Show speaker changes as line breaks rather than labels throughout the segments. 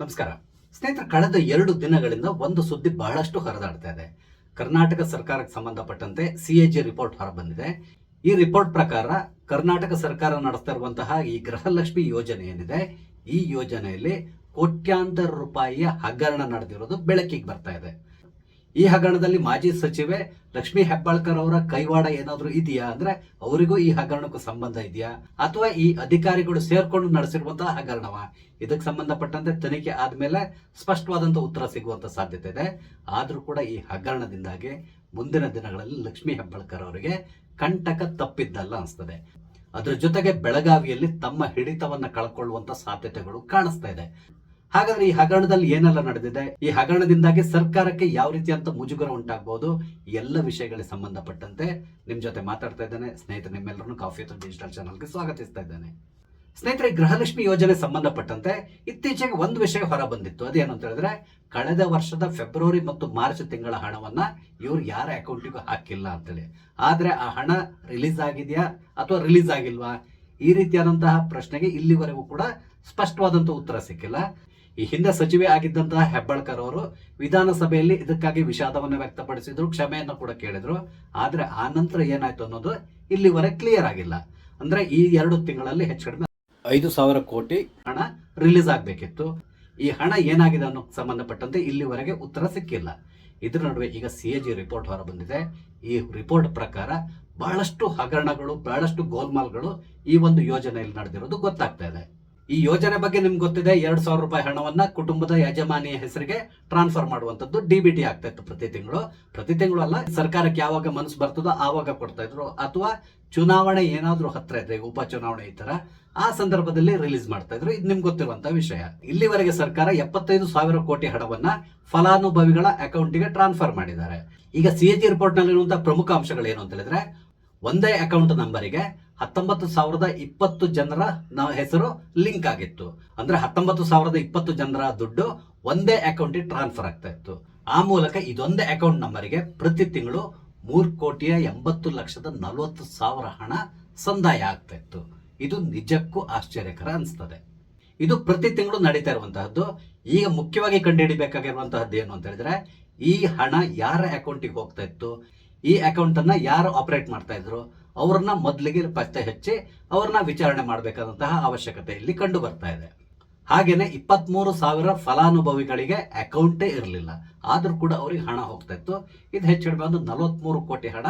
ನಮಸ್ಕಾರ ಸ್ನೇಹಿತರೆ, ಕಳೆದ 2 ದಿನಗಳಿಂದ ಒಂದು ಸುದ್ದಿ ಬಹಳಷ್ಟು ಹರಿದಾಡ್ತಾ ಇದೆ. ಕರ್ನಾಟಕ ಸರ್ಕಾರಕ್ಕೆ ಸಂಬಂಧಪಟ್ಟಂತೆ ಸಿಎಜಿ ರಿಪೋರ್ಟ್ ಹೊರಬಂದಿದೆ. ಈ ರಿಪೋರ್ಟ್ ಪ್ರಕಾರ ಕರ್ನಾಟಕ ಸರ್ಕಾರ ನಡೆಸ್ತಾ ಇರುವಂತಹ ಈ ಗೃಹಲಕ್ಷ್ಮಿ ಯೋಜನೆ ಏನಿದೆ, ಈ ಯೋಜನೆಯಲ್ಲಿ ಕೋಟ್ಯಾಂತರ ರೂಪಾಯಿಯ ಹಗರಣ ನಡೆದಿರೋದು ಬೆಳಕಿಗೆ ಬರ್ತಾ ಇದೆ. ಈ ಹಗರಣದಲ್ಲಿ ಮಾಜಿ ಸಚಿವೆ ಲಕ್ಷ್ಮೀ ಹೆಬ್ಬಾಳ್ಕರ್ ಅವರ ಕೈವಾಡ ಏನಾದ್ರೂ ಇದೆಯಾ ಅಂದ್ರೆ, ಅವರಿಗೂ ಈ ಹಗರಣಕ್ಕೂ ಸಂಬಂಧ ಇದೆಯಾ, ಅಥವಾ ಈ ಅಧಿಕಾರಿಗಳು ಸೇರ್ಕೊಂಡು ನಡೆಸಿರುವಂತಹ ಹಗರಣವ? ಇದಕ್ಕೆ ಸಂಬಂಧಪಟ್ಟಂತೆ ತನಿಖೆ ಆದ್ಮೇಲೆ ಸ್ಪಷ್ಟವಾದಂತಹ ಉತ್ತರ ಸಿಗುವಂತ ಸಾಧ್ಯತೆ ಇದೆ. ಆದ್ರೂ ಕೂಡ ಈ ಹಗರಣದಿಂದಾಗಿ ಮುಂದಿನ ದಿನಗಳಲ್ಲಿ ಲಕ್ಷ್ಮೀ ಹೆಬ್ಬಾಳ್ಕರ್ ಅವರಿಗೆ ಕಂಟಕ ತಪ್ಪಿದ್ದಲ್ಲ ಅನಿಸ್ತದೆ. ಅದ್ರ ಜೊತೆಗೆ ಬೆಳಗಾವಿಯಲ್ಲಿ ತಮ್ಮ ಹಿಡಿತವನ್ನ ಕಳ್ಕೊಳ್ಳುವಂತ ಸಾಧ್ಯತೆಗಳು ಕಾಣಿಸ್ತಾ ಇದೆ. ಹಾಗಾದ್ರೆ ಈ ಹಗರಣದಲ್ಲಿ ಏನೆಲ್ಲ ನಡೆದಿದೆ, ಈ ಹಗರಣದಿಂದಾಗಿ ಸರ್ಕಾರಕ್ಕೆ ಯಾವ ರೀತಿಯಂತ ಮುಜುಗರ ಉಂಟಾಗಬಹುದು, ಎಲ್ಲ ವಿಷಯಗಳಿಗೆ ಸಂಬಂಧಪಟ್ಟಂತೆ ನಿಮ್ ಜೊತೆ ಮಾತಾಡ್ತಾ ಇದ್ದೇನೆ. ಸ್ನೇಹಿತರೆ, ನಿಮ್ಮೆಲ್ಲರನ್ನು ಕಾಫಿ ಅಥವಾ ಡಿಜಿಟಲ್ ಚಾನಲ್ಗೆ ಸ್ವಾಗತಿಸ್ತಾ ಇದ್ದೇನೆ. ಸ್ನೇಹಿತರೆ, ಗೃಹಲಕ್ಷ್ಮಿ ಯೋಜನೆ ಸಂಬಂಧಪಟ್ಟಂತೆ ಇತ್ತೀಚೆಗೆ ಒಂದು ವಿಷಯ ಹೊರ ಬಂದಿತ್ತು. ಅದೇನು ಅಂತ ಹೇಳಿದ್ರೆ, ಕಳೆದ ವರ್ಷದ ಫೆಬ್ರವರಿ ಮತ್ತು ಮಾರ್ಚ್ ತಿಂಗಳ ಹಣವನ್ನ ಇವ್ರು ಯಾರ ಅಕೌಂಟಿಗೂ ಹಾಕಿಲ್ಲ ಅಂತೇಳಿ. ಆದ್ರೆ ಆ ಹಣ ರಿಲೀಸ್ ಆಗಿದೆಯಾ ಅಥವಾ ರಿಲೀಸ್ ಆಗಿಲ್ವಾ, ಈ ರೀತಿಯಾದಂತಹ ಪ್ರಶ್ನೆಗೆ ಇಲ್ಲಿವರೆಗೂ ಕೂಡ ಸ್ಪಷ್ಟವಾದಂತಹ ಉತ್ತರ ಸಿಕ್ಕಿಲ್ಲ. ಈ ಹಿಂದೆ ಸಚಿವೆ ಆಗಿದ್ದಂತಹ ಹೆಬ್ಬಾಳ್ಕರ್ ಅವರು ವಿಧಾನಸಭೆಯಲ್ಲಿ ಇದಕ್ಕಾಗಿ ವಿಷಾದವನ್ನು ವ್ಯಕ್ತಪಡಿಸಿದ್ರು, ಕ್ಷಮೆಯನ್ನು ಕೂಡ ಕೇಳಿದ್ರು. ಆದ್ರೆ ಆ ನಂತರ ಏನಾಯ್ತು ಅನ್ನೋದು ಇಲ್ಲಿವರೆಗೆ ಕ್ಲಿಯರ್ ಆಗಿಲ್ಲ. ಅಂದ್ರೆ ಈ 2 ತಿಂಗಳಲ್ಲಿ ಹೆಚ್ಚು ಕಡಿಮೆ 5,000 ಕೋಟಿ ಹಣ ರಿಲೀಸ್ ಆಗ್ಬೇಕಿತ್ತು. ಈ ಹಣ ಏನಾಗಿದೆ ಅನ್ನೋ ಸಂಬಂಧಪಟ್ಟಂತೆ ಇಲ್ಲಿವರೆಗೆ ಉತ್ತರ ಸಿಕ್ಕಿಲ್ಲ. ಇದ್ರ ನಡುವೆ ಈಗ ಸಿಎಜಿ ರಿಪೋರ್ಟ್ ಹೊರ ಬಂದಿದೆ. ಈ ರಿಪೋರ್ಟ್ ಪ್ರಕಾರ ಬಹಳಷ್ಟು ಹಗರಣಗಳು, ಬಹಳಷ್ಟು ಗೋಲ್ಮಾಲ್ಗಳು ಈ ಒಂದು ಯೋಜನೆಯಲ್ಲಿ ನಡೆದಿರೋದು ಗೊತ್ತಾಗ್ತಾ ಇದೆ. ಈ ಯೋಜನೆ ಬಗ್ಗೆ ನಿಮ್ಗೆ ಗೊತ್ತಿದೆ, 2,000 ರೂಪಾಯಿ ಹಣವನ್ನ ಕುಟುಂಬದ ಯಜಮಾನಿಯ ಹೆಸರಿಗೆ ಟ್ರಾನ್ಸ್ಫರ್ ಮಾಡುವಂತದ್ದು ಡಿಬಿಟಿ ಆಗ್ತಾ ಇತ್ತು ಪ್ರತಿ ತಿಂಗಳು ಅಲ್ಲ, ಸರ್ಕಾರಕ್ಕೆ ಯಾವಾಗ ಮನಸ್ಸು ಬರ್ತದೋ ಆವಾಗ ಕೊಡ್ತಾ ಇದ್ರು, ಅಥವಾ ಚುನಾವಣೆ ಏನಾದ್ರೂ ಹತ್ರ ಇದ್ರೆ, ಉಪಚುನಾವಣೆ ಈ ತರ ಆ ಸಂದರ್ಭದಲ್ಲಿ ರಿಲೀಸ್ ಮಾಡ್ತಾ ಇದ್ರು. ಇದು ನಿಮ್ಗೆ ಗೊತ್ತಿರುವಂತಹ ವಿಷಯ. ಇಲ್ಲಿವರೆಗೆ ಸರ್ಕಾರ 75,000 ಕೋಟಿ ಹಣವನ್ನ ಫಲಾನುಭವಿಗಳ ಅಕೌಂಟಿಗೆ ಟ್ರಾನ್ಸ್ಫರ್ ಮಾಡಿದ್ದಾರೆ. ಈಗ ಸಿಎಜಿ ರಿಪೋರ್ಟ್ ನಲ್ಲಿರುವಂತಹ ಪ್ರಮುಖ ಅಂಶಗಳು ಏನು ಅಂತ ಹೇಳಿದ್ರೆ, ಒಂದೇ ಅಕೌಂಟ್ ನಂಬರಿಗೆ 19,020 ಜನರ ಹೆಸರು ಲಿಂಕ್ ಆಗಿತ್ತು. ಅಂದ್ರೆ 19,020 ಜನರ ದುಡ್ಡು ಒಂದೇ ಅಕೌಂಟಿಗೆ ಟ್ರಾನ್ಸ್ಫರ್ ಆಗ್ತಾ ಇತ್ತು. ಆ ಮೂಲಕ ಇದೊಂದೇ ಅಕೌಂಟ್ ನಂಬರಿಗೆ ಪ್ರತಿ ತಿಂಗಳು 3,80,40,000 ಹಣ ಸಂದಾಯ ಆಗ್ತಾ ಇತ್ತು. ಇದು ನಿಜಕ್ಕೂ ಆಶ್ಚರ್ಯಕರ ಅನಿಸ್ತದೆ. ಇದು ಪ್ರತಿ ತಿಂಗಳು ನಡೀತಾ ಇರುವಂತಹದ್ದು. ಈಗ ಮುಖ್ಯವಾಗಿ ಕಂಡುಹಿಡಿಬೇಕಾಗಿರುವಂತಹದ್ದು ಏನು ಅಂತ ಹೇಳಿದ್ರೆ, ಈ ಹಣ ಯಾರ ಅಕೌಂಟಿಗೆ ಹೋಗ್ತಾ ಇತ್ತು, ಈ ಅಕೌಂಟ್ ಅನ್ನ ಯಾರು ಆಪರೇಟ್ ಮಾಡ್ತಾ ಇದ್ರು, ಅವ್ರನ್ನ ಮೊದಲಿಗೆ ಪತ್ತೆ ಹಚ್ಚಿ ಅವ್ರನ್ನ ವಿಚಾರಣೆ ಮಾಡಬೇಕಾದಂತಹ ಅವಶ್ಯಕತೆ ಇಲ್ಲಿ ಕಂಡು ಬರ್ತಾ ಇದೆ. ಹಾಗೇನೆ 23,000 ಫಲಾನುಭವಿಗಳಿಗೆ ಅಕೌಂಟೇ ಇರಲಿಲ್ಲ, ಆದ್ರೂ ಕೂಡ ಅವ್ರಿಗೆ ಹಣ ಹೋಗ್ತಾ ಇತ್ತು. ಇದು ಹೆಚ್ಚು ಕಡಿಮೆ ಒಂದು 43 ಕೋಟಿ ಹಣ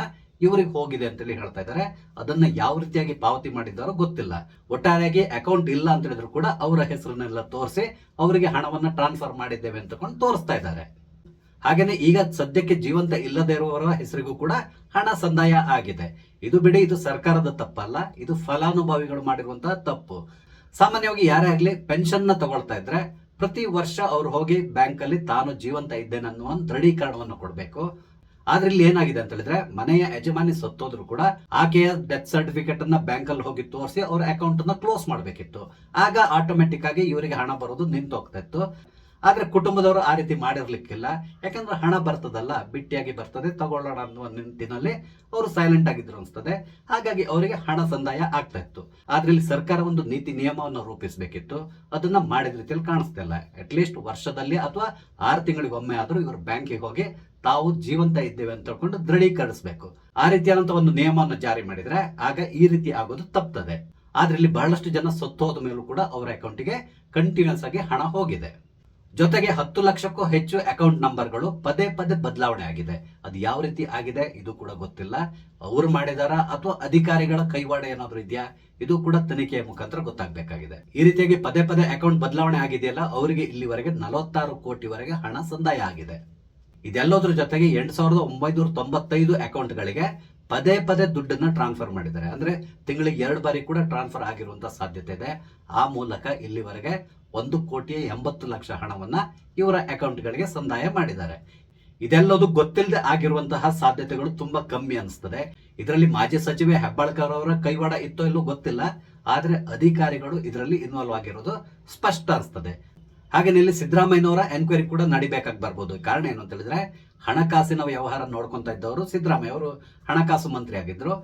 ಇವರಿಗೆ ಹೋಗಿದೆ ಅಂತೇಳಿ ಹೇಳ್ತಾ ಇದ್ದಾರೆ. ಅದನ್ನ ಯಾವ ರೀತಿಯಾಗಿ ಪಾವತಿ ಮಾಡಿದ್ದಾರೋ ಗೊತ್ತಿಲ್ಲ. ಒಟ್ಟಾರೆಯಾಗಿ ಅಕೌಂಟ್ ಇಲ್ಲ ಅಂತ ಹೇಳಿದ್ರು ಕೂಡ ಅವರ ಹೆಸರನ್ನೆಲ್ಲ ತೋರಿಸಿ ಅವರಿಗೆ ಹಣವನ್ನ ಟ್ರಾನ್ಸ್ಫರ್ ಮಾಡಿದ್ದೇವೆ ಅಂತಕೊಂಡು ತೋರಿಸ್ತಾ ಇದ್ದಾರೆ. ಹಾಗೇನೆ ಈಗ ಸದ್ಯಕ್ಕೆ ಜೀವಂತ ಇಲ್ಲದೆ ಇರುವವರ ಹೆಸರಿಗೂ ಕೂಡ ಹಣ ಸಂದಾಯ ಆಗಿದೆ. ಇದು ಬಿಡಿ, ಇದು ಸರ್ಕಾರದ ತಪ್ಪಲ್ಲ, ಇದು ಫಲಾನುಭವಿಗಳು ಮಾಡಿರುವಂತಹ ತಪ್ಪು. ಸಾಮಾನ್ಯವಾಗಿ ಯಾರೇ ಆಗ್ಲಿ ಪೆನ್ಷನ್ ನ ತಗೊಳ್ತಾ ಇದ್ರೆ ಪ್ರತಿ ವರ್ಷ ಅವ್ರು ಹೋಗಿ ಬ್ಯಾಂಕ್ ಅಲ್ಲಿ ತಾನು ಜೀವಂತ ಇದ್ದೇನೆ ಅನ್ನುವ ದೃಢೀಕರಣವನ್ನು ಕೊಡಬೇಕು. ಆದ್ರೆ ಇಲ್ಲಿ ಏನಾಗಿದೆ ಅಂತ ಹೇಳಿದ್ರೆ, ಮನೆಯ ಯಜಮಾನಿ ಸತ್ತೋದ್ರು ಕೂಡ ಆಕೆಯ ಡೆತ್ ಸರ್ಟಿಫಿಕೇಟ್ ಅನ್ನ ಬ್ಯಾಂಕ್ ಅಲ್ಲಿ ಹೋಗಿ ತೋರಿಸಿ ಅವ್ರ ಅಕೌಂಟ್ ಅನ್ನ ಕ್ಲೋಸ್ ಮಾಡಬೇಕಿತ್ತು. ಆಗ ಆಟೋಮೆಟಿಕ್ ಆಗಿ ಇವರಿಗೆ ಹಣ ಬರೋದು ನಿಂತು ಹೋಗ್ತಾ ಇತ್ತು. ಆದ್ರೆ ಕುಟುಂಬದವರು ಆ ರೀತಿ ಮಾಡಿರ್ಲಿಕ್ಕಿಲ್ಲ. ಯಾಕಂದ್ರೆ ಹಣ ಬರ್ತದಲ್ಲ, ಬಿಟ್ಟಿಯಾಗಿ ಬರ್ತದೆ, ತಗೊಳ್ಳೋಣ ಅನ್ನುವ ನಿಂತಿನಲ್ಲಿ ಅವರು ಸೈಲೆಂಟ್ ಆಗಿದ್ರು ಅನ್ಸ್ತದೆ. ಹಾಗಾಗಿ ಅವರಿಗೆ ಹಣ ಸಂದಾಯ ಆಗ್ತಾ ಇತ್ತು. ಆದ್ರೆ ಇಲ್ಲಿ ಸರ್ಕಾರ ಒಂದು ನೀತಿ ನಿಯಮವನ್ನು ರೂಪಿಸಬೇಕಿತ್ತು. ಅದನ್ನ ಮಾಡಿದ ರೀತಿಯಲ್ಲಿ ಕಾಣಿಸ್ತಾ ಇಲ್ಲ. ಅಟ್ಲೀಸ್ಟ್ ವರ್ಷದಲ್ಲಿ ಅಥವಾ 6 ತಿಂಗಳಿಗೊಮ್ಮೆ ಆದ್ರೂ ಇವರು ಬ್ಯಾಂಕಿಗೆ ಹೋಗಿ ತಾವು ಜೀವಂತ ಇದ್ದೇವೆ ಅಂತ ಹೇಳ್ಕೊಂಡು ದೃಢೀಕರಿಸಬೇಕು. ಆ ರೀತಿಯಾದಂತ ಒಂದು ನಿಯಮವನ್ನು ಜಾರಿ ಮಾಡಿದ್ರೆ ಆಗ ಈ ರೀತಿ ಆಗೋದು ತಪ್ತದೆ. ಆದ್ರೆ ಇಲ್ಲಿ ಬಹಳಷ್ಟು ಜನ ಸತ್ತೋದ ಮೇಲೂ ಕೂಡ ಅವರ ಅಕೌಂಟಿಗೆ ಕಂಟಿನ್ಯೂಸ್ ಆಗಿ ಹಣ ಹೋಗಿದೆ. ಜೊತೆಗೆ 10 ಲಕ್ಷಕ್ಕೂ ಹೆಚ್ಚು ಅಕೌಂಟ್ ನಂಬರ್ಗಳು ಪದೇ ಬದಲಾವಣೆ ಆಗಿದೆ. ಅದು ಯಾವ ರೀತಿ ಆಗಿದೆ ಇದು ಕೂಡ ಗೊತ್ತಿಲ್ಲ. ಅವ್ರು ಮಾಡಿದಾರ ಅಥವಾ ಅಧಿಕಾರಿಗಳ ಕೈವಾಡ ಏನಾದ್ರು ಇದೆಯಾ, ಇದು ಕೂಡ ತನಿಖೆಯ ಮುಖಾಂತರ ಗೊತ್ತಾಗಬೇಕಾಗಿದೆ. ಈ ರೀತಿಯಾಗಿ ಪದೇ ಅಕೌಂಟ್ ಬದಲಾವಣೆ ಆಗಿದೆಯಲ್ಲ, ಅವರಿಗೆ ಇಲ್ಲಿವರೆಗೆ 46 ಕೋಟಿವರೆಗೆ ಹಣ ಸಂದಾಯ ಆಗಿದೆ. ಇದೆಲ್ಲೋದ್ರ ಜೊತೆಗೆ 8,995 ಅಕೌಂಟ್ಗಳಿಗೆ ಪದೇ ದುಡ್ಡನ್ನ ಟ್ರಾನ್ಸ್ಫರ್ ಮಾಡಿದ್ದಾರೆ. ಅಂದ್ರೆ ತಿಂಗಳಿಗೆ 2 ಬಾರಿ ಕೂಡ ಟ್ರಾನ್ಸ್ಫರ್ ಆಗಿರುವಂತಹ ಸಾಧ್ಯತೆ ಇದೆ. ಆ ಮೂಲಕ ಇಲ್ಲಿವರೆಗೆ 1,80,00,000 ಹಣವನ್ನ ಇವರ ಅಕೌಂಟ್ಗಳಿಗೆ ಸಂದಾಯ ಮಾಡಿದ್ದಾರೆ. ಇದೆಲ್ಲದು ಗೊತ್ತಿಲ್ಲದೆ ಆಗಿರುವಂತಹ ಸಾಧ್ಯತೆಗಳು ತುಂಬಾ ಕಮ್ಮಿ ಅನಿಸ್ತದೆ. ಇದರಲ್ಲಿ ಮಾಜಿ ಸಚಿವೆ ಹೆಬ್ಬಾಳ್ಕರ್ ಅವರ ಕೈವಾಡ ಇತ್ತೋ ಇಲ್ಲೋ ಗೊತ್ತಿಲ್ಲ, ಆದ್ರೆ ಅಧಿಕಾರಿಗಳು ಇದರಲ್ಲಿ ಇನ್ವಾಲ್ವ್ ಆಗಿರೋದು ಸ್ಪಷ್ಟ ಅನಿಸ್ತದೆ. ಹಾಗೆ ಇಲ್ಲಿ ಸಿದ್ದರಾಮಯ್ಯನವರ ಎನ್ಕ್ವೈರಿ ಕೂಡ ನಡಿಬೇಕಾಗಿ ಬರ್ಬೋದು. ಕಾರಣ ಏನು ಅಂತ ಹೇಳಿದ್ರೆ, ಹಣಕಾಸಿನ ವ್ಯವಹಾರ ನೋಡ್ಕೊಂತ ಇದ್ದವರು ಸಿದ್ದರಾಮಯ್ಯ ಅವರು ಹಣಕಾಸು ಮಂತ್ರಿ ಆಗಿದ್ರು.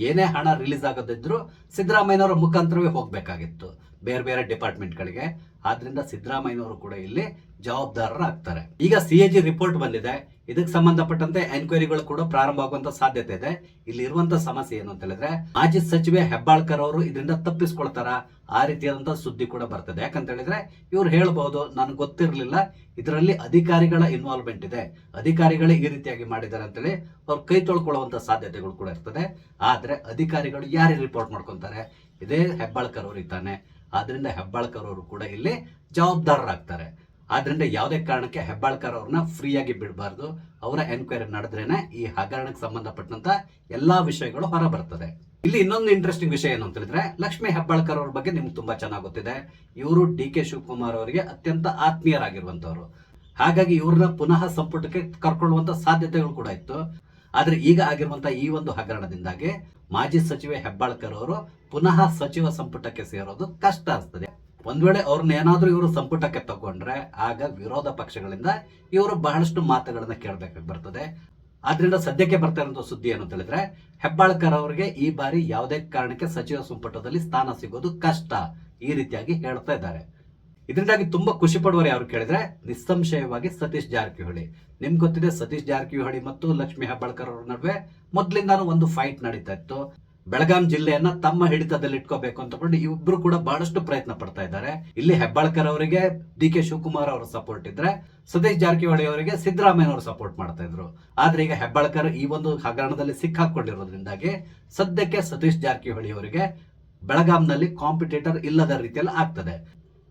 ಏನೇ ಹಣ ರಿಲೀಸ್ ಆಗೋದಿದ್ರು ಸಿದ್ದರಾಮಯ್ಯನವರ ಮುಖಾಂತರವೇ ಹೋಗ್ಬೇಕಾಗಿತ್ತು. ಬೇರೆ ಬೇರೆ ಡಿಪಾರ್ಟ್ಮೆಂಟ್ಗಳಿಗೆ. ಆದ್ರಿಂದ ಸಿದ್ದರಾಮಯ್ಯನವರು ಕೂಡ ಇಲ್ಲಿ ಜವಾಬ್ದಾರರಾಗ್ತಾರೆ. ಈಗ CAG ರಿಪೋರ್ಟ್ ಬಂದಿದೆ. ಇದಕ್ಕೆ ಸಂಬಂಧಪಟ್ಟಂತೆ ಎನ್ಕ್ವೈರಿಗಳು ಕೂಡ ಪ್ರಾರಂಭ ಆಗುವಂತ ಸಾಧ್ಯತೆ ಇದೆ. ಇಲ್ಲಿ ಇರುವಂತ ಸಮಸ್ಯೆ ಏನು ಅಂತ ಹೇಳಿದ್ರೆ, ಮಾಜಿ ಸಚಿವೆ ಹೆಬ್ಬಾಳ್ಕರ್ ಅವರು ಇದರಿಂದ ತಪ್ಪಿಸ್ಕೊಳ್ತಾರ, ಆ ರೀತಿಯಾದಂತಹ ಸುದ್ದಿ ಕೂಡ ಬರ್ತದೆ. ಯಾಕಂತ ಹೇಳಿದ್ರೆ ಇವ್ರು ಹೇಳ್ಬಹುದು, ನನ್ಗೆ ಗೊತ್ತಿರಲಿಲ್ಲ, ಇದರಲ್ಲಿ ಅಧಿಕಾರಿಗಳ ಇನ್ವಾಲ್ವ್ಮೆಂಟ್ ಇದೆ, ಅಧಿಕಾರಿಗಳೇ ಈ ರೀತಿಯಾಗಿ ಮಾಡಿದ್ದಾರೆ ಅಂತೇಳಿ ಅವ್ರು ಕೈ ತೊಳ್ಕೊಳ್ಳುವಂತ ಸಾಧ್ಯತೆಗಳು ಕೂಡ ಇರ್ತದೆ. ಆದ್ರೆ ಅಧಿಕಾರಿಗಳು ಯಾರು ರಿಪೋರ್ಟ್ ಮಾಡ್ಕೊಂತಾರೆ? ಇದೇ ಹೆಬ್ಬಾಳ್ಕರ್ ಅವರು ಇದ್ದಾನೆ. ಆದ್ರಿಂದ ಹೆಬ್ಬಾಳ್ಕರ್ ಅವರು ಕೂಡ ಇಲ್ಲಿ ಜವಾಬ್ದಾರರಾಗ್ತಾರೆ. ಆದ್ರಿಂದ ಯಾವುದೇ ಕಾರಣಕ್ಕೆ ಹೆಬ್ಬಾಳ್ಕರ್ ಅವ್ರನ್ನ ಫ್ರೀಯಾಗಿ ಬಿಡಬಾರ್ದು. ಅವರ ಎನ್ಕ್ವೈರಿ ನಡೆದ್ರೇನೆ ಈ ಹಗರಣಕ್ಕೆ ಸಂಬಂಧಪಟ್ಟಂತ ಎಲ್ಲಾ ವಿಷಯಗಳು ಹೊರ ಬರ್ತದೆ. ಇಲ್ಲಿ ಇನ್ನೊಂದು ಇಂಟ್ರೆಸ್ಟಿಂಗ್ ವಿಷಯ ಏನು ಅಂತ ಹೇಳಿದ್ರೆ, ಲಕ್ಷ್ಮೀ ಹೆಬ್ಬಾಳ್ಕರ್ ಅವ್ರ ಬಗ್ಗೆ ನಿಮ್ಗೆ ತುಂಬಾ ಚೆನ್ನಾಗಿ ಗೊತ್ತಿದೆ. ಇವರು DK ಶಿವಕುಮಾರ್ ಅವರಿಗೆ ಅತ್ಯಂತ ಆತ್ಮೀಯರಾಗಿರುವಂತವ್ರು. ಹಾಗಾಗಿ ಇವ್ರನ್ನ ಪುನಃ ಸಂಪುಟಕ್ಕೆ ಕರ್ಕೊಳ್ಳುವಂತ ಸಾಧ್ಯತೆಗಳು ಕೂಡ ಇತ್ತು. ಆದ್ರೆ ಈಗ ಆಗಿರುವಂತಹ ಈ ಒಂದು ಹಗರಣದಿಂದಾಗಿ ಮಾಜಿ ಸಚಿವೆ ಹೆಬ್ಬಾಳ್ಕರ್ ಅವರು ಪುನಃ ಸಚಿವ ಸಂಪುಟಕ್ಕೆ ಸೇರೋದು ಕಷ್ಟ ಅನಿಸ್ತದೆ. ಒಂದ್ ವೇಳೆ ಅವ್ರನ್ನ ಏನಾದ್ರೂ ಇವರು ಸಂಪುಟಕ್ಕೆ ತಗೊಂಡ್ರೆ ಆಗ ವಿರೋಧ ಪಕ್ಷಗಳಿಂದ ಇವರು ಬಹಳಷ್ಟು ಮಾತುಗಳನ್ನ ಕೇಳಬೇಕಾಗಿ ಬರ್ತದೆ. ಆದ್ರಿಂದ ಸದ್ಯಕ್ಕೆ ಬರ್ತಾ ಇರುವಂತಹ ಸುದ್ದಿ ಏನು ಅಂತ ಹೇಳಿದ್ರೆ, ಹೆಬ್ಬಾಳ್ಕರ್ ಅವರಿಗೆ ಈ ಬಾರಿ ಯಾವುದೇ ಕಾರಣಕ್ಕೆ ಸಚಿವ ಸಂಪುಟದಲ್ಲಿ ಸ್ಥಾನ ಸಿಗೋದು ಕಷ್ಟ, ಈ ರೀತಿಯಾಗಿ ಹೇಳ್ತಾ ಇದ್ದಾರೆ. ಇದರಿಂದಾಗಿ ತುಂಬಾ ಖುಷಿ ಪಡುವವರು ಯಾರು ಕೇಳಿದ್ರೆ, ನಿಸ್ಸಂಶಯವಾಗಿ ಸತೀಶ್ ಜಾರಕಿಹೊಳಿ. ನಿಮ್ಗೆ ಗೊತ್ತಿದೆ, ಸತೀಶ್ ಜಾರಕಿಹೊಳಿ ಮತ್ತು ಲಕ್ಷ್ಮೀ ಹೆಬ್ಬಾಳ್ಕರ್ ಅವರ ನಡುವೆ ಮೊದಲಿಂದಾನು ಒಂದು ಫೈಟ್ ನಡೀತಾ ಇತ್ತು. ಬೆಳಗಾಂ ಜಿಲ್ಲೆಯನ್ನ ತಮ್ಮ ಹಿಡಿತದಲ್ಲಿ ಇಟ್ಕೋಬೇಕು ಅಂತಕೊಂಡು ಇಬ್ರು ಕೂಡ ಬಹಳಷ್ಟು ಪ್ರಯತ್ನ ಪಡ್ತಾ ಇದ್ದಾರೆ. ಇಲ್ಲಿ ಹೆಬ್ಬಾಳ್ಕರ್ ಅವರಿಗೆ DK ಶಿವಕುಮಾರ್ ಅವರ ಸಪೋರ್ಟ್ ಇದ್ರೆ, ಸತೀಶ್ ಜಾರಕಿಹೊಳಿ ಅವರಿಗೆ ಸಿದ್ದರಾಮಯ್ಯ ಅವರು ಸಪೋರ್ಟ್ ಮಾಡ್ತಾ ಇದ್ರು. ಆದ್ರೆ ಈಗ ಹೆಬ್ಬಾಳ್ಕರ್ ಈ ಒಂದು ಹಗರಣದಲ್ಲಿ ಸಿಕ್ಕಾಕೊಂಡಿರೋದ್ರಿಂದಾಗಿ ಸದ್ಯಕ್ಕೆ ಸತೀಶ್ ಜಾರಕಿಹೊಳಿ ಅವರಿಗೆ ಬೆಳಗಾಂನಲ್ಲಿ ಕಾಂಪಿಟೇಟರ್ ಇಲ್ಲದ ರೀತಿಯಲ್ಲಿ ಆಗ್ತದೆ.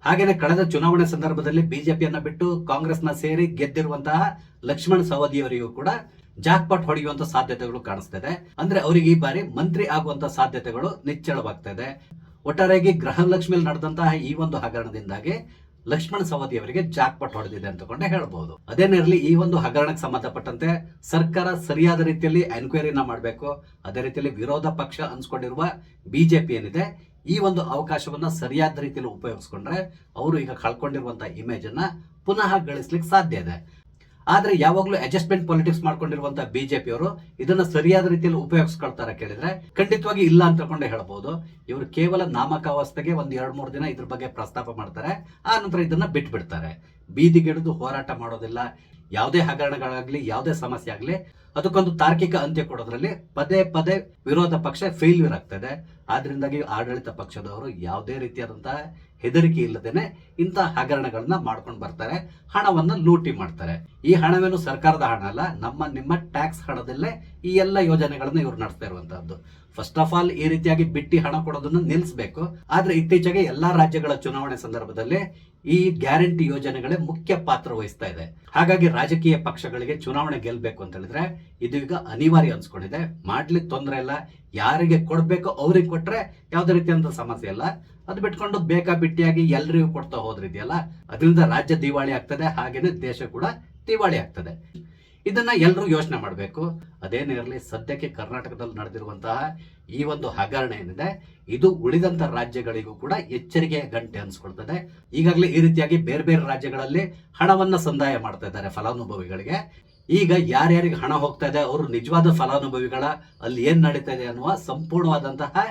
ಹಾಗೇನೆ ಕಳೆದ ಚುನಾವಣೆ ಸಂದರ್ಭದಲ್ಲಿ ಬಿಜೆಪಿಯನ್ನ ಬಿಟ್ಟು ಕಾಂಗ್ರೆಸ್ನ ಸೇರಿ ಗೆದ್ದಿರುವಂತಹ ಲಕ್ಷ್ಮಣ್ ಸವದಿ ಅವರಿಗೂ ಕೂಡ ಜಾಕ್ಪಾಟ್ ಹೊಡೆಯುವಂತ ಸಾಧ್ಯತೆಗಳು ಕಾಣಿಸ್ತಿದೆ. ಅಂದ್ರೆ ಅವರಿಗೆ ಈ ಬಾರಿ ಮಂತ್ರಿ ಆಗುವಂತ ಸಾಧ್ಯತೆಗಳು ನಿಚ್ಚಳವಾಗ್ತಾ ಇದೆ. ಒಟ್ಟಾರೆಯಾಗಿ ಗೃಹಲಕ್ಷ್ಮಿಯಲ್ಲಿ ನಡೆದಂತಹ ಈ ಒಂದು ಹಗರಣದಿಂದಾಗಿ ಲಕ್ಷ್ಮಣ್ ಸವದಿ ಅವರಿಗೆ ಜಾಕ್ಪಾಟ್ ಹೊಡೆದಿದೆ ಅಂತಕೊಂಡೆ ಹೇಳ್ಬಹುದು. ಅದೇನೇ ಇರಲಿ, ಈ ಒಂದು ಹಗರಣಕ್ಕೆ ಸಂಬಂಧಪಟ್ಟಂತೆ ಸರ್ಕಾರ ಸರಿಯಾದ ರೀತಿಯಲ್ಲಿ ಎನ್ಕ್ವೈರಿನ ಮಾಡಬೇಕು. ಅದೇ ರೀತಿಯಲ್ಲಿ ವಿರೋಧ ಪಕ್ಷ ಅನ್ಸ್ಕೊಂಡಿರುವ ಬಿಜೆಪಿ ಏನಿದೆ, ಈ ಒಂದು ಅವಕಾಶವನ್ನ ಸರಿಯಾದ ರೀತಿಯಲ್ಲಿ ಉಪಯೋಗಿಸ್ಕೊಂಡ್ರೆ ಅವರು ಈಗ ಕಳ್ಕೊಂಡಿರುವಂತಹ ಇಮೇಜ್ ಅನ್ನ ಪುನಃ ಗಳಿಸ್ಲಿಕ್ಕೆ ಸಾಧ್ಯ ಇದೆ. ಆದ್ರೆ ಯಾವಾಗ್ಲೂ ಅಡ್ಜಸ್ಟ್ಮೆಂಟ್ ಪಾಲಿಟಿಕ್ಸ್ ಮಾಡ್ಕೊಂಡಿರುವಂತಹ ಬಿಜೆಪಿ ಅವರು ಇದನ್ನ ಸರಿಯಾದ ರೀತಿಯಲ್ಲಿ ಉಪಯೋಗಿಸ್ಕೊಳ್ತಾರ ಕೇಳಿದ್ರೆ ಖಂಡಿತವಾಗಿ ಇಲ್ಲ ಅಂತ ಕೊಂಡೇ ಹೇಳ್ಬಹುದು. ಇವರು ಕೇವಲ ನಾಮಕಾವಸ್ಥೆಗೆ ಒಂದ್ 2-3 ದಿನ ಇದ್ರ ಬಗ್ಗೆ ಪ್ರಸ್ತಾಪ ಮಾಡ್ತಾರೆ, ಆ ನಂತರ ಇದನ್ನ ಬಿಟ್ಬಿಡ್ತಾರೆ. ಬೀದಿಗಿಡಿದು ಹೋರಾಟ ಮಾಡೋದಿಲ್ಲ. ಯಾವುದೇ ಹಗರಣಗಳಾಗ್ಲಿ, ಯಾವುದೇ ಸಮಸ್ಯೆ ಆಗ್ಲಿ, ಅದಕ್ಕೊಂದು ತಾರ್ಕಿಕ ಅಂತ್ಯ ಕೊಡೋದ್ರಲ್ಲಿ ಪದೇ ಪದೇ ವಿರೋಧ ಪಕ್ಷ ಫೇಲ್ಯೂರ್ ಆಗ್ತದೆ. ಆದ್ರಿಂದಾಗಿ ಆಡಳಿತ ಪಕ್ಷದವರು ಯಾವುದೇ ರೀತಿಯಾದಂತಹ ಹೆದರಿಕೆ ಇಲ್ಲದೇನೆ ಇಂತಹ ಹಗರಣಗಳನ್ನ ಮಾಡ್ಕೊಂಡು ಬರ್ತಾರೆ, ಹಣವನ್ನ ಲೂಟಿ ಮಾಡ್ತಾರೆ. ಈ ಹಣವೇನು ಸರ್ಕಾರದ ಹಣ ಅಲ್ಲ, ನಿಮ್ಮ ಟ್ಯಾಕ್ಸ್ ಹಣದಲ್ಲೇ ಈ ಎಲ್ಲ ಯೋಜನೆಗಳನ್ನ ಇವ್ರು ನಡೆಸ್ತಾ ಇರುವಂತಹದ್ದು. ಫಸ್ಟ್ ಆಫ್ ಆಲ್ ಈ ರೀತಿಯಾಗಿ ಬಿಟ್ಟಿ ಹಣ ಕೊಡೋದನ್ನ ನಿಲ್ಲಿಸಬೇಕು. ಆದ್ರೆ ಇತ್ತೀಚೆಗೆ ಎಲ್ಲಾ ರಾಜ್ಯಗಳ ಚುನಾವಣೆ ಸಂದರ್ಭದಲ್ಲಿ ಈ ಗ್ಯಾರಂಟಿ ಯೋಜನೆಗಳೇ ಮುಖ್ಯ ಪಾತ್ರ ವಹಿಸ್ತಾ ಇದೆ. ಹಾಗಾಗಿ ರಾಜಕೀಯ ಪಕ್ಷಗಳಿಗೆ ಚುನಾವಣೆ ಗೆಲ್ಬೇಕು ಅಂತ ಹೇಳಿದ್ರೆ ಇದು ಈಗ ಅನಿವಾರ್ಯ ಅನ್ಸ್ಕೊಂಡಿದೆ. ಮಾಡ್ಲಿಕ್ಕೆ ತೊಂದರೆ ಇಲ್ಲ, ಯಾರಿಗೆ ಕೊಡ್ಬೇಕೋ ಅವ್ರಿಗೆ ಕೊಟ್ರೆ ಯಾವುದೇ ರೀತಿಯಂತ ಸಮಸ್ಯೆ ಇಲ್ಲ. ಅದು ಬಿಟ್ಕೊಂಡು ಬೇಕಾಬಿಟ್ಟಿಯಾಗಿ ಎಲ್ರಿಗೂ ಕೊಡ್ತಾ ಹೋದ್ರಿದೆಯಲ್ಲ, ಅದರಿಂದ ರಾಜ್ಯ ದಿವಾಳಿ ಆಗ್ತದೆ, ಹಾಗೇನೆ ದೇಶ ಕೂಡ ದಿವಾಳಿ ಆಗ್ತದೆ. ಇದನ್ನ ಎಲ್ಲರೂ ಯೋಚನೆ ಮಾಡಬೇಕು. ಅದೇನೇ ಇರಲಿ, ಸದ್ಯಕ್ಕೆ ಕರ್ನಾಟಕದಲ್ಲಿ ನಡೆದಿರುವಂತಹ ಈ ಒಂದು ಹಗರಣ ಏನಿದೆ, ಇದು ಉಳಿದಂತ ರಾಜ್ಯಗಳಿಗೂ ಕೂಡ ಎಚ್ಚರಿಕೆಯ ಗಂಟೆ ಅನ್ಸ್ಕೊಳ್ತದೆ. ಈಗಾಗಲೇ ಈ ರೀತಿಯಾಗಿ ಬೇರೆ ಬೇರೆ ರಾಜ್ಯಗಳಲ್ಲಿ ಹಣವನ್ನ ಸಂದಾಯ ಮಾಡ್ತಾ ಇದ್ದಾರೆ ಫಲಾನುಭವಿಗಳಿಗೆ. ಈಗ ಯಾರ್ಯಾರಿಗೆ ಹಣ ಹೋಗ್ತಾ ಇದೆ, ಅವರು ನಿಜವಾದ ಫಲಾನುಭವಿಗಳ, ಅಲ್ಲಿ ಏನ್ ನಡೀತಾ ಇದೆ ಅನ್ನುವ ಸಂಪೂರ್ಣವಾದಂತಹ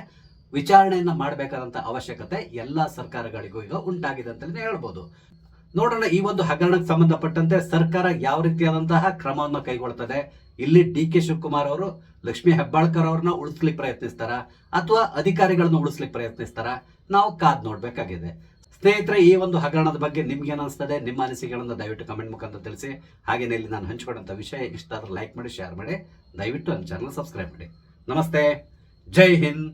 ವಿಚಾರಣೆಯನ್ನ ಮಾಡಬೇಕಾದಂತ ಅವಶ್ಯಕತೆ ಎಲ್ಲಾ ಸರ್ಕಾರಗಳಿಗೂ ಈಗ ಉಂಟಾಗಿದೆ ಅಂತಲೇ ಹೇಳ್ಬೋದು. ನೋಡೋಣ ಈ ಒಂದು ಹಗರಣಕ್ಕೆ ಸಂಬಂಧಪಟ್ಟಂತೆ ಸರ್ಕಾರ ಯಾವ ರೀತಿಯಾದಂತಹ ಕ್ರಮವನ್ನು ಕೈಗೊಳ್ತದೆ. ಇಲ್ಲಿ DK ಶಿವಕುಮಾರ್ ಅವರು ಲಕ್ಷ್ಮೀ ಹೆಬ್ಬಾಳ್ಕರ್ ಅವ್ರನ್ನ ಉಳಿಸ್ಲಿಕ್ಕೆ ಪ್ರಯತ್ನಿಸ್ತಾರ ಅಥವಾ ಅಧಿಕಾರಿಗಳನ್ನ ಉಳಿಸ್ಲಿಕ್ಕೆ ಪ್ರಯತ್ನಿಸ್ತಾರ, ನಾವು ಕಾದ್ ನೋಡ್ಬೇಕಾಗಿದೆ. ಸ್ನೇಹಿತರೆ, ಈ ಒಂದು ಹಗರಣದ ಬಗ್ಗೆ ನಿಮ್ಗೆ ಏನಿಸ್ತದೆ, ನಿಮ್ಮ ಅನಿಸಿಕೆಗಳನ್ನು ದಯವಿಟ್ಟು ಕಮೆಂಟ್ ಮುಖಾಂತರ ತಿಳಿಸಿ. ಹಾಗೇನೆ ಇಲ್ಲಿ ನಾನು ಹಂಚಿಕೊಂಡಂತ ವಿಷಯ ಇಷ್ಟ ಆದ್ರೆ ಲೈಕ್ ಮಾಡಿ, ಶೇರ್ ಮಾಡಿ, ದಯವಿಟ್ಟು ನನ್ನ ಚಾನಲ್ ಸಬ್ಸ್ಕ್ರೈಬ್ ಮಾಡಿ. ನಮಸ್ತೆ, ಜೈ ಹಿಂದ್.